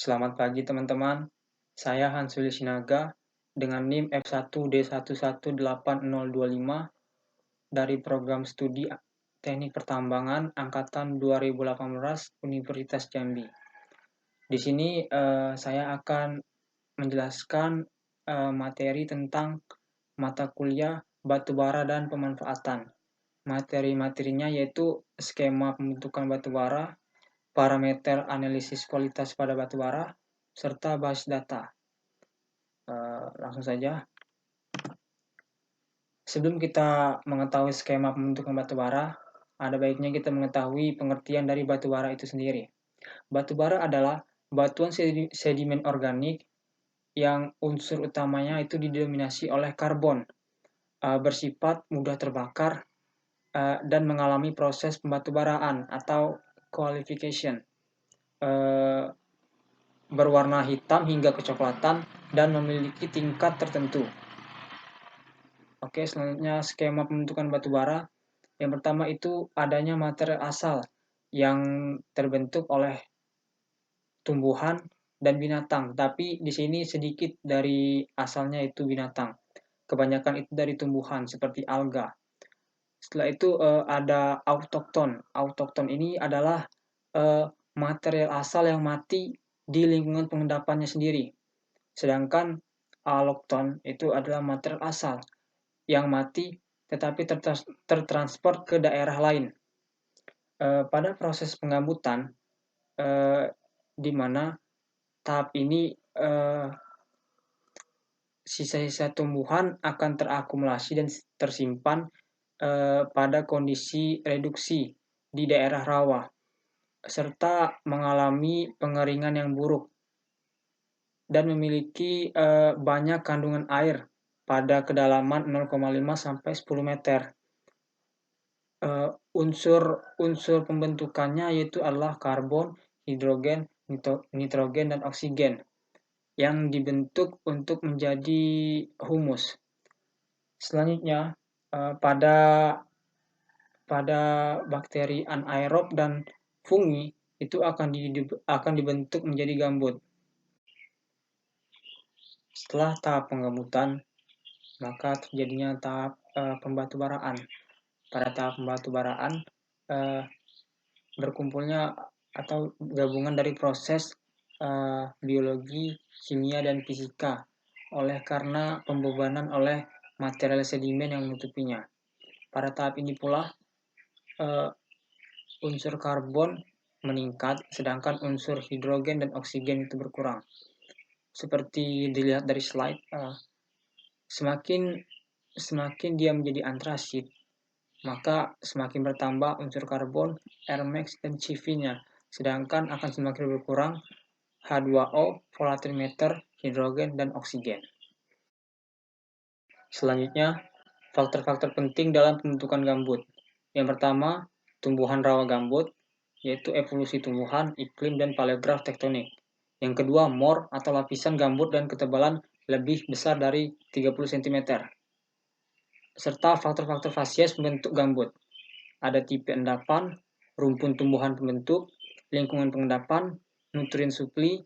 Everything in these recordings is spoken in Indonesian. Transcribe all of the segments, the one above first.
Selamat pagi teman-teman, saya Hansuli Sinaga dengan NIM F1D1180025 dari program studi Teknik Pertambangan Angkatan 2018 Universitas Jambi. Di sini saya akan menjelaskan materi tentang mata kuliah batubara dan pemanfaatan. Materi-materinya yaitu skema pembentukan batubara, parameter analisis kualitas pada batubara, serta basis data. Langsung saja. Sebelum kita mengetahui skema pembentukan batubara, ada baiknya kita mengetahui pengertian dari batubara itu sendiri. Batubara adalah batuan sedimen organik yang unsur utamanya itu didominasi oleh karbon, bersifat mudah terbakar, dan mengalami proses pembatubaraan atau qualification, berwarna hitam hingga kecoklatan dan memiliki tingkat tertentu. Oke, selanjutnya skema pembentukan batubara. Yang pertama itu adanya material asal yang terbentuk oleh tumbuhan dan binatang, tapi di sini sedikit dari asalnya itu binatang. Kebanyakan itu dari tumbuhan seperti alga. Setelah itu ada autokton. Autokton ini adalah material asal yang mati di lingkungan pengendapannya sendiri. Sedangkan alokton itu adalah material asal yang mati tetapi tertransport ke daerah lain. Pada proses penggambutan, di mana tahap ini sisa-sisa tumbuhan akan terakumulasi dan tersimpan pada kondisi reduksi di daerah rawa, serta mengalami pengeringan yang buruk dan memiliki banyak kandungan air pada kedalaman 0,5 sampai 10 meter. Unsur pembentukannya yaitu adalah karbon, hidrogen, nitrogen, dan oksigen yang dibentuk untuk menjadi humus. Selanjutnya, pada bakteri anaerob dan fungi itu akan dibentuk menjadi gambut. Setelah tahap penggambutan, maka terjadinya tahap pembatubaraan. Pada tahap pembatubaraan, berkumpulnya atau gabungan dari proses biologi, kimia, dan fisika karena pembebanan oleh material sedimen yang menutupinya. Pada tahap ini pula unsur karbon meningkat, sedangkan unsur hidrogen dan oksigen itu berkurang. Seperti dilihat dari slide, semakin dia menjadi antrasit, maka semakin bertambah unsur karbon, Air max, dan CV-nya, sedangkan akan semakin berkurang H2O, volatimeter, hidrogen, dan oksigen. Selanjutnya, faktor-faktor penting dalam pembentukan gambut. Yang pertama, tumbuhan rawa gambut, yaitu evolusi tumbuhan, iklim, dan paleograf tektonik. Yang kedua, mor atau lapisan gambut dan ketebalan lebih besar dari 30 cm. Serta faktor-faktor fasies pembentuk gambut. Ada tipe endapan, rumpun tumbuhan pembentuk, lingkungan pengendapan, nutrien supli,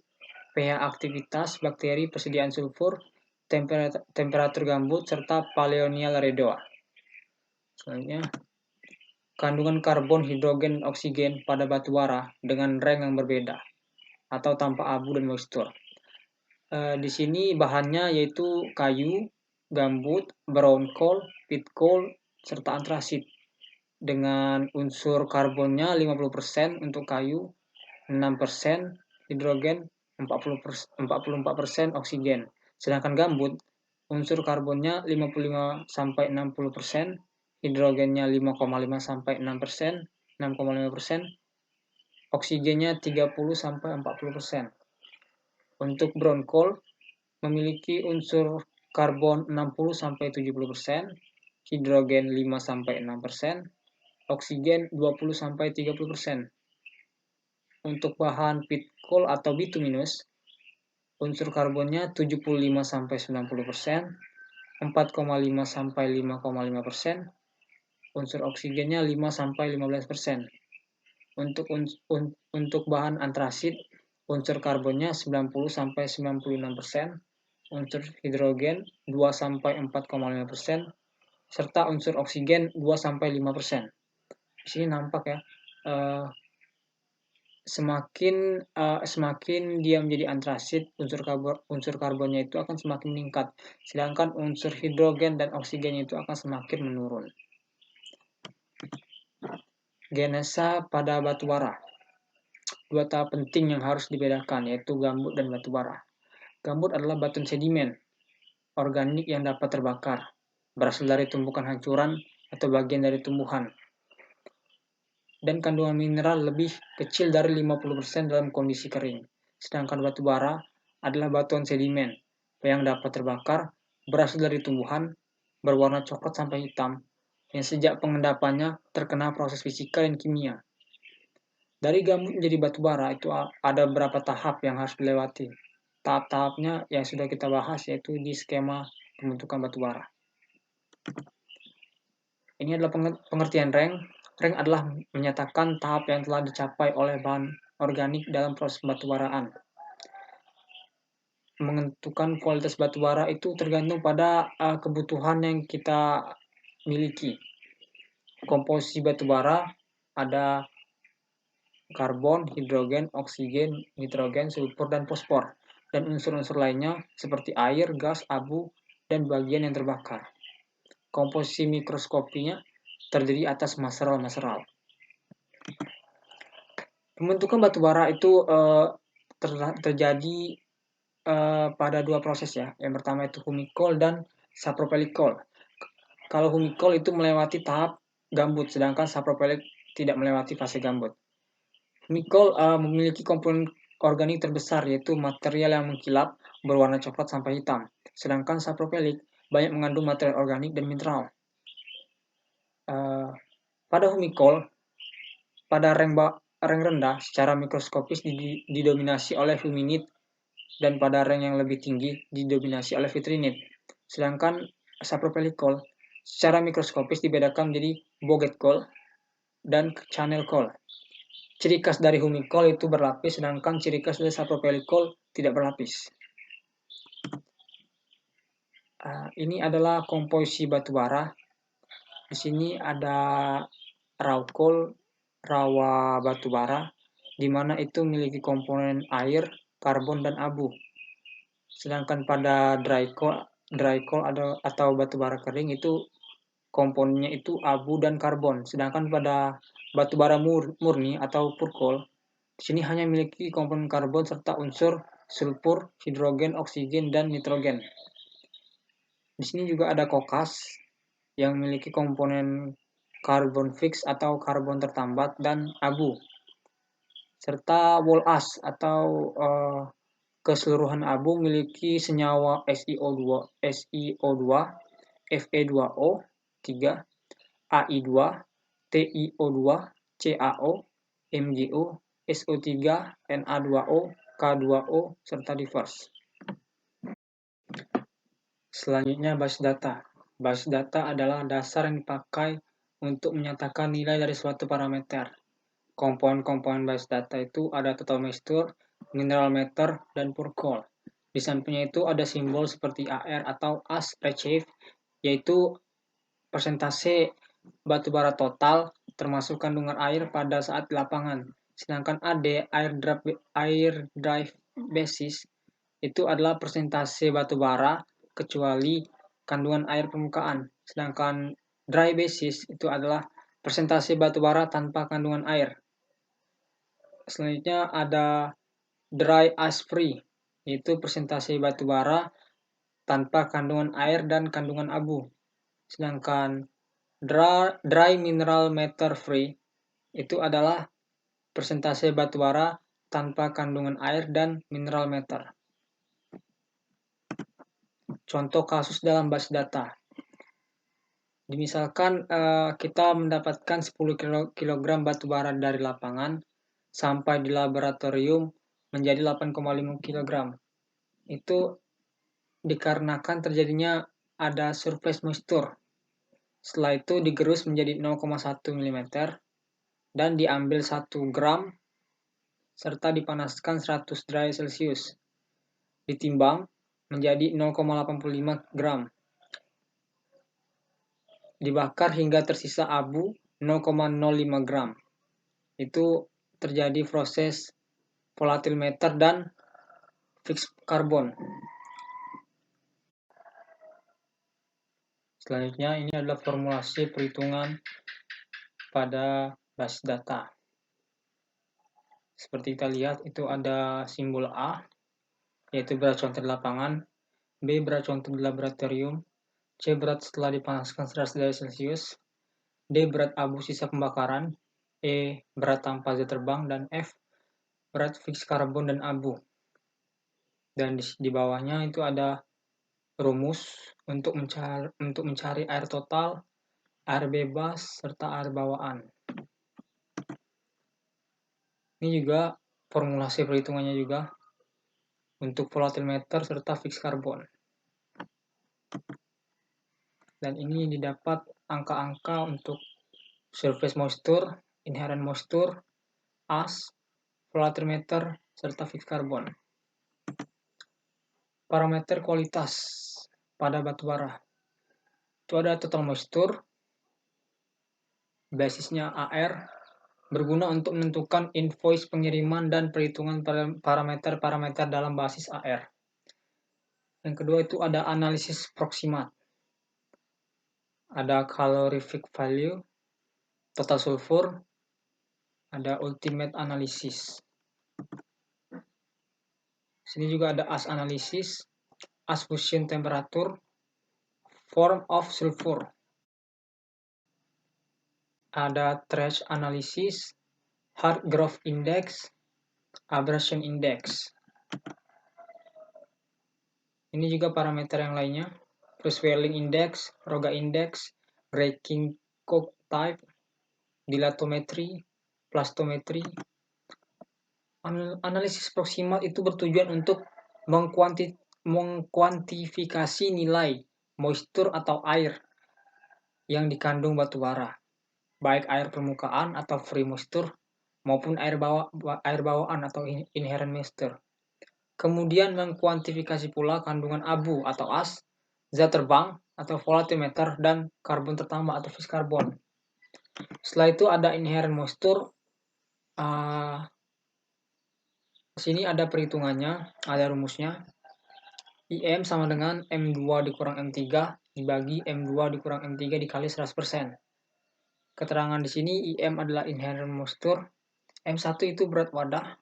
pH aktivitas bakteri, persediaan sulfur, temperatur gambut, serta paleonial redoa. Selanjutnya, kandungan karbon, hidrogen, dan oksigen pada batubara dengan rank yang berbeda atau tanpa abu dan moisture. Di sini bahannya yaitu kayu, gambut, brown coal, pit coal, serta antrasit dengan unsur karbonnya 50% untuk kayu, 6% hidrogen, 44% oksigen. Sedangkan gambut unsur karbonnya 55-60%, hidrogennya 5,5-6%, oksigennya 30-40%. Untuk brown coal memiliki unsur karbon 60-70%, hidrogen 5-6%, oksigen 20-30%. Untuk bahan pit coal atau bituminous, unsur karbonnya 75-90%, 4,5-5,5%, unsur oksigennya 5-15%. Untuk bahan antrasit, unsur karbonnya 90-96%, unsur hidrogen 2-4,5%, serta unsur oksigen 2-5%. Di sini nampak ya, semakin dia menjadi antrasit, unsur karbonnya itu akan semakin meningkat, sedangkan unsur hidrogen dan oksigennya itu akan semakin menurun. Genesa pada batu bara. Dua tahap penting yang harus dibedakan, yaitu gambut dan batu bara. Gambut adalah batuan sedimen organik yang dapat terbakar, berasal dari tumpukan hancuran atau bagian dari tumbuhan, dan kandungan mineral lebih kecil dari 50% dalam kondisi kering. Sedangkan batu bara adalah batuan sedimen yang dapat terbakar, berasal dari tumbuhan, berwarna coklat sampai hitam, yang sejak pengendapannya terkena proses fisika dan kimia. Dari gambut menjadi batu bara itu ada beberapa tahap yang harus dilewati. Tahap-tahapnya yang sudah kita bahas, yaitu di skema pembentukan batu bara. Ini adalah pengertian rank. Rank adalah menyatakan tahap yang telah dicapai oleh bahan organik dalam proses batubaraan. Menentukan kualitas batu bara itu tergantung pada kebutuhan yang kita miliki. Komposisi batu bara ada karbon, hidrogen, oksigen, nitrogen, sulfur, dan fosfor, dan unsur-unsur lainnya seperti air, gas, abu, dan bagian yang terbakar. Komposisi mikroskopinya terdiri atas maseral-maseral. Pembentukan batu bara itu terjadi pada dua proses ya. Yang pertama itu humicol dan sapropelycol. Kalau humicol itu melewati tahap gambut, sedangkan sapropelyc tidak melewati fase gambut. Humicol memiliki komponen organik terbesar, yaitu material yang mengkilap berwarna coklat sampai hitam. Sedangkan sapropelyc banyak mengandung material organik dan mineral. Pada humicol, pada rank rendah secara mikroskopis didominasi oleh huminid, dan pada rank yang lebih tinggi didominasi oleh vitrinit. Sedangkan sapropelycol secara mikroskopis dibedakan menjadi boget coal dan channel coal. Ciri khas dari humicol itu berlapis, sedangkan ciri khas dari sapropelycol tidak berlapis. Ini adalah komposisi batu bara. Di sini ada raw coal, rawa batu bara, di mana itu memiliki komponen air, karbon, dan abu. Sedangkan pada dry coal atau batu bara kering itu komponennya itu abu dan karbon. Sedangkan pada batu bara murni atau pure coal, di sini hanya memiliki komponen karbon serta unsur sulfur, hidrogen, oksigen, dan nitrogen. Di sini juga ada kokas yang memiliki komponen karbon fix atau karbon tertambat dan abu, serta wall ash atau keseluruhan abu memiliki senyawa SiO2, Fe2O, 3, Ai2, TiO2, CaO, MgO, SO3, Na2O, K2O, serta diverse. Selanjutnya basis data. Basis data adalah dasar yang dipakai untuk menyatakan nilai dari suatu parameter. Komponen-komponen basis data itu ada total moisture, mineral matter, dan pure coal. Di sampingnya itu ada simbol seperti AR atau as achieved, yaitu persentase batu bara total termasuk kandungan air pada saat di lapangan. Sedangkan AD, air drive basis, itu adalah persentase batu bara kecuali kandungan air permukaan. Sedangkan dry basis itu adalah persentase batu bara tanpa kandungan air. Selanjutnya ada dry ash free, yaitu persentase batu bara tanpa kandungan air dan kandungan abu. Sedangkan dry mineral matter free itu adalah persentase batu bara tanpa kandungan air dan mineral matter. Contoh kasus dalam basis data. Misalkan kita mendapatkan 10 kg batu bara dari lapangan sampai di laboratorium menjadi 8,5 kg. Itu dikarenakan terjadinya ada surface moisture. Setelah itu digerus menjadi 0,1 mm dan diambil 1 gram serta dipanaskan 100 derajat Celcius. Ditimbang menjadi 0,85 gram. Dibakar hingga tersisa abu 0,05 gram. Itu terjadi proses volatimeter dan fixed carbon. Selanjutnya ini adalah formulasi perhitungan pada basis data. Seperti kita lihat itu ada simbol A, yaitu berat contoh di lapangan, B berat contoh di laboratorium, C berat setelah dipanaskan 100 derajat Celcius, D berat abu sisa pembakaran, E berat tanpa zat terbang, dan F berat fixed karbon dan abu. Dan di bawahnya itu ada rumus untuk mencari air total, air bebas, serta air bawaan. Ini juga formulasi perhitungannya juga untuk volatimeter serta fixed carbon. Dan ini didapat angka-angka untuk surface moisture, inherent moisture, as, volatimeter, serta fixed carbon. Parameter kualitas pada batu bara. Itu ada total moisture, basisnya AR, berguna untuk menentukan invoice pengiriman dan perhitungan parameter-parameter dalam basis AR. Yang kedua itu ada analisis proximat. Ada calorific value, total sulfur, ada ultimate analysis. Sini juga ada as analysis, as fusion temperature, form of sulfur. Ada trace analysis, hard growth index, abrasion index. Ini juga parameter yang lainnya, swelling index, Roga index, breaking coke type, dilatometry, plastometry. Analisis proximal itu bertujuan untuk mengkuantifikasi nilai moisture atau air yang dikandung batu bara, baik air permukaan atau free moisture maupun air bawaan atau inherent moisture. Kemudian mengkuantifikasi pula kandungan abu atau as, zat terbang atau volatimeter, dan karbon tertambah atau fixed carbon. Setelah itu ada inherent moisture. Sini ada perhitungannya, ada rumusnya. IM sama dengan M2 dikurang M3 dibagi M2 dikurang M3 dikali 100%. Keterangan di sini IM adalah inherent moisture, M1 itu berat wadah,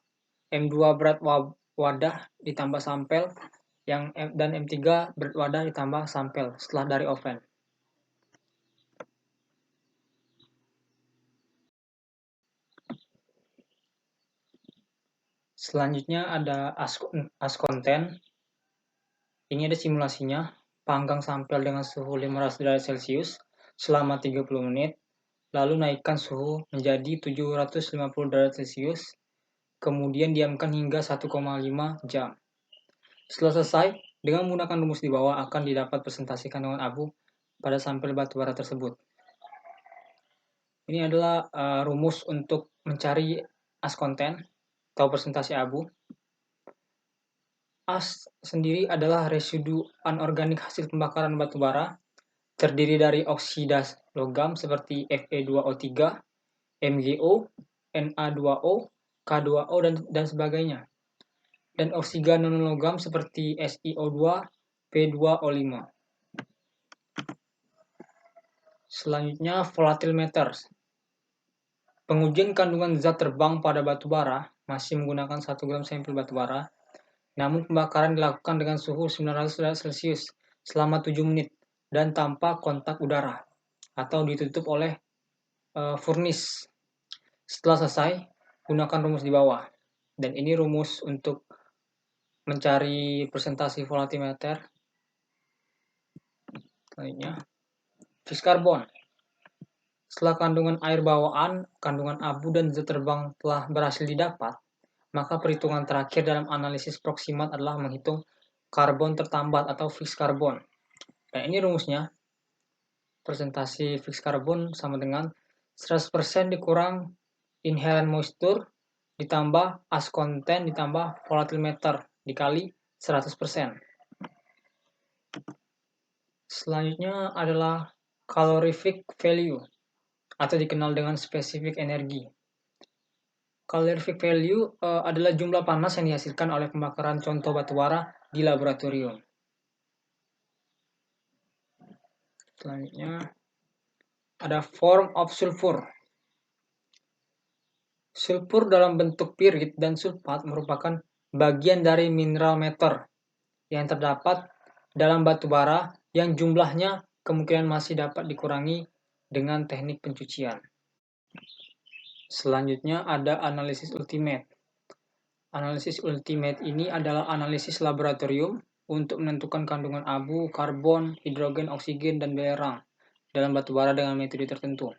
M2 berat wadah ditambah sampel, dan M3 berat wadah ditambah sampel setelah dari oven. Selanjutnya ada as content. Ini ada simulasinya, panggang sampel dengan suhu 500 derajat Celcius selama 30 menit, lalu naikkan suhu menjadi 750 derajat Celcius, kemudian diamkan hingga 1,5 jam. Setelah selesai, dengan menggunakan rumus di bawah akan didapat presentasi kandungan abu pada sampel batu bara tersebut. Ini adalah rumus untuk mencari as content atau presentasi abu. As sendiri adalah residu anorganik hasil pembakaran batu bara, terdiri dari oksida logam seperti Fe2O3, MgO, Na2O, K2O, dan sebagainya, dan oksigen non-logam seperti SiO2, P2O5. Selanjutnya volatimeter. Pengujian kandungan zat terbang pada batu bara masih menggunakan 1 gram sampel batu bara, namun pembakaran dilakukan dengan suhu 900 derajat Celcius selama 7 menit dan tanpa kontak udara atau ditutup oleh furnace. Setelah selesai, gunakan rumus di bawah. Dan ini rumus untuk mencari presentasi volatimeter. Selanjutnya, fixed carbon. Setelah kandungan air bawaan, kandungan abu, dan zat terbang telah berhasil didapat, maka perhitungan terakhir dalam analisis proximat adalah menghitung karbon tertambat atau fixed carbon. Nah, ini rumusnya. Presentasi fixed carbon sama dengan 100% dikurang inherent moisture ditambah as konten ditambah volatimeter dikali 100%. Selanjutnya adalah calorific value atau dikenal dengan spesifik energi. Calorific value adalah jumlah panas yang dihasilkan oleh pembakaran contoh batu bara di laboratorium. Selanjutnya ada form of sulfur. Sulfur dalam bentuk pirit dan sulfat merupakan bagian dari mineral meter yang terdapat dalam batu bara yang jumlahnya kemungkinan masih dapat dikurangi dengan teknik pencucian. Selanjutnya ada analisis ultimate. Analisis ultimate ini adalah analisis laboratorium untuk menentukan kandungan abu, karbon, hidrogen, oksigen, dan belerang dalam batu bara dengan metode tertentu.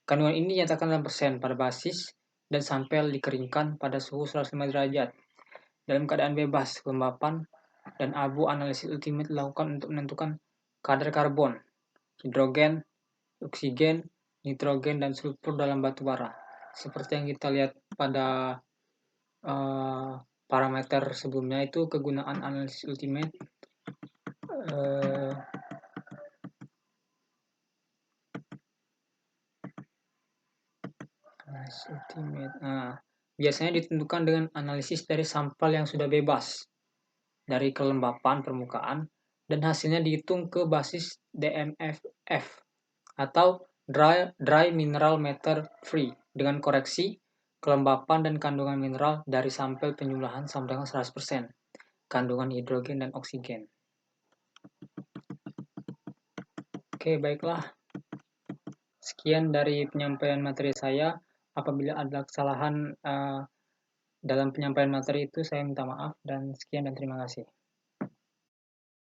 Kandungan ini dinyatakan dalam persen pada basis dan sampel dikeringkan pada suhu 105 derajat. Dalam keadaan bebas, kelembapan dan abu analisis ultimate dilakukan untuk menentukan kadar karbon, hidrogen, oksigen, nitrogen, dan sulfur dalam batu bara. Seperti yang kita lihat pada parameter sebelumnya itu kegunaan analisis ultimate. Biasanya ditentukan dengan analisis dari sampel yang sudah bebas dari kelembapan permukaan dan hasilnya dihitung ke basis DMFF atau dry mineral matter free dengan koreksi kelembapan dan kandungan mineral dari sampel penjumlahan sama dengan 100% kandungan hidrogen dan oksigen. Oke, baiklah. Sekian dari penyampaian materi saya. Apabila ada kesalahan dalam penyampaian materi itu, saya minta maaf dan sekian dan terima kasih.